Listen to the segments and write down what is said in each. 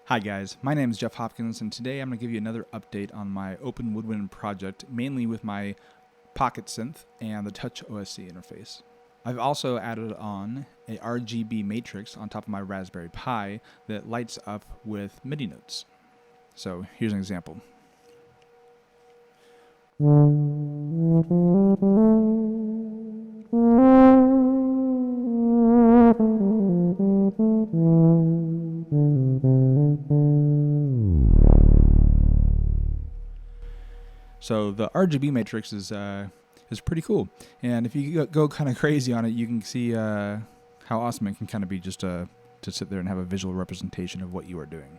Hi guys, my name is Jeff Hopkins, and today I'm going to give you another update on my Open Woodwind project, mainly with my Pocket Synth and the Touch OSC interface. I've also added on a RGB matrix on top of my Raspberry Pi that lights up with MIDI notes. So here's an example. So the RGB matrix is pretty cool, and if you go kind of crazy on it, you can see how awesome it can kind of be just to sit there and have a visual representation of what you are doing.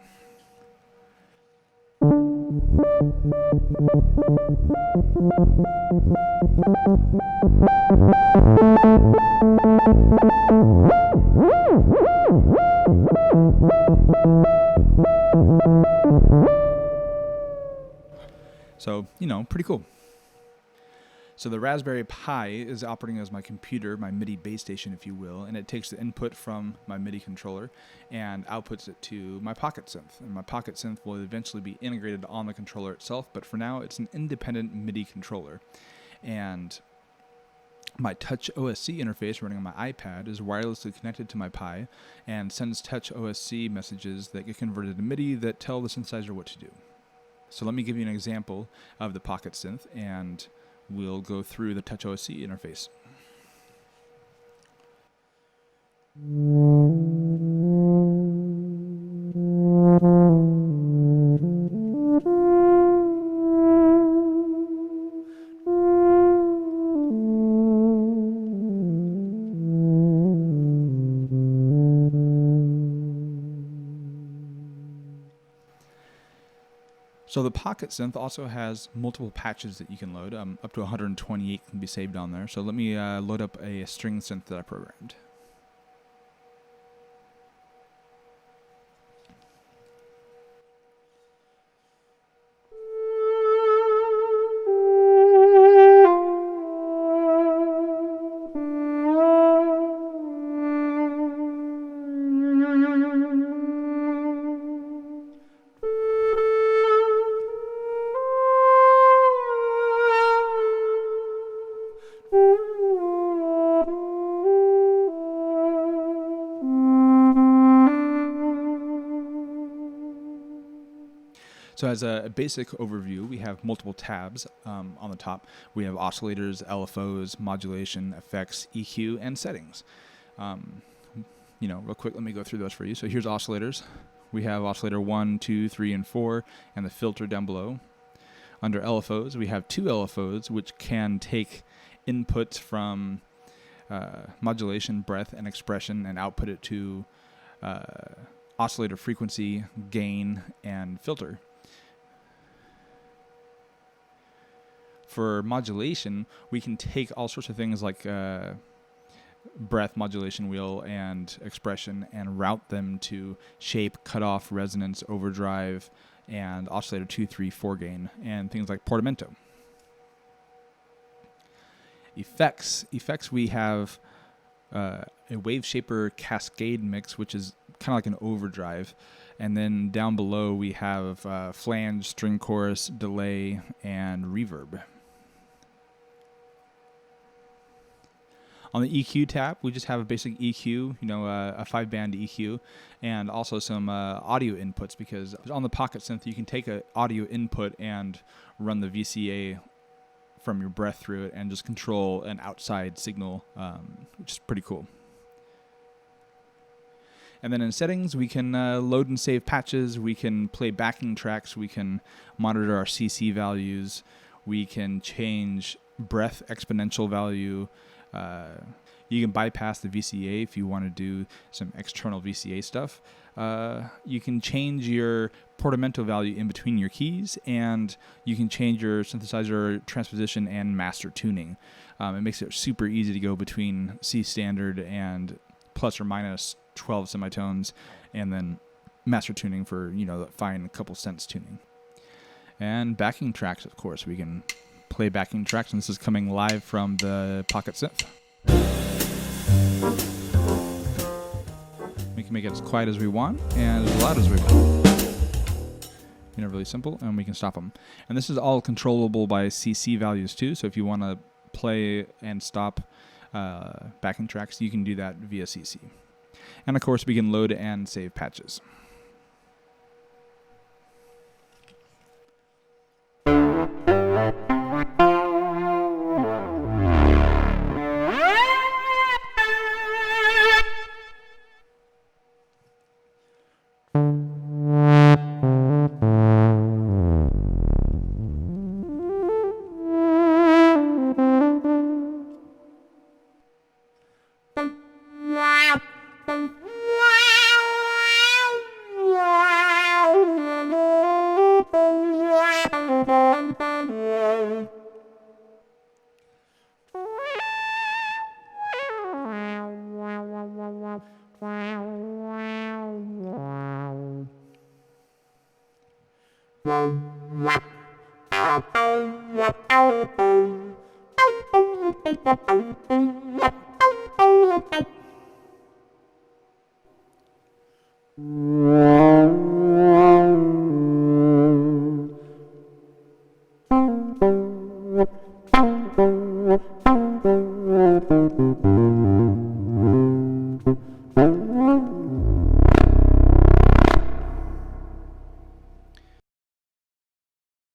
So, pretty cool. So the Raspberry Pi is operating as my computer, my MIDI base station, if you will, and it takes the input from my MIDI controller and outputs it to my Pocket Synth. And my Pocket Synth will eventually be integrated on the controller itself, but for now it's an independent MIDI controller. And my Touch OSC interface running on my iPad is wirelessly connected to my Pi and sends Touch OSC messages that get converted to MIDI that tell the synthesizer what to do. So let me give you an example of the Pocket Synth, and we'll go through the Touch OSC interface. So the Pocket Synth also has multiple patches that you can load. Up to 128 can be saved on there. So let me load up a string synth that I programmed. So as a basic overview, we have multiple tabs on the top. We have oscillators, LFOs, modulation, effects, EQ, and settings. Real quick, let me go through those for you. So here's oscillators. We have oscillator 1, 2, 3, and 4, and the filter down below. Under LFOs, we have two LFOs, which can take inputs from modulation, breath, and expression and output it to oscillator frequency, gain, and filter. For modulation, we can take all sorts of things like breath, modulation wheel, and expression and route them to shape, cutoff, resonance, overdrive, and oscillator 2, 3, 4 gain, and things like portamento. Effects, we have a wave shaper cascade mix, which is kind of like an overdrive. And then down below we have flange, string chorus, delay, and reverb. On the EQ tab, we just have a basic EQ, a 5-band EQ, and also some audio inputs, because on the Pocket Synth you can take an audio input and run the VCA from your breath through it and just control an outside signal, which is pretty cool. And then in settings, we can load and save patches, we can play backing tracks, we can monitor our CC values, we can change breath exponential value. You can bypass the VCA if you want to do some external VCA stuff. You can change your portamento value in between your keys, and you can change your synthesizer transposition and master tuning. It makes it super easy to go between C standard and plus or minus 12 semitones, and then master tuning for, the fine couple cents tuning. And backing tracks, of course, we can play backing tracks, and this is coming live from the Pocket Synth. can make it as quiet as we want and as loud as we want. Really simple, and we can stop them. And this is all controllable by CC values too. So if you want to play and stop backing tracks, you can do that via CC. And of course, we can load and save patches.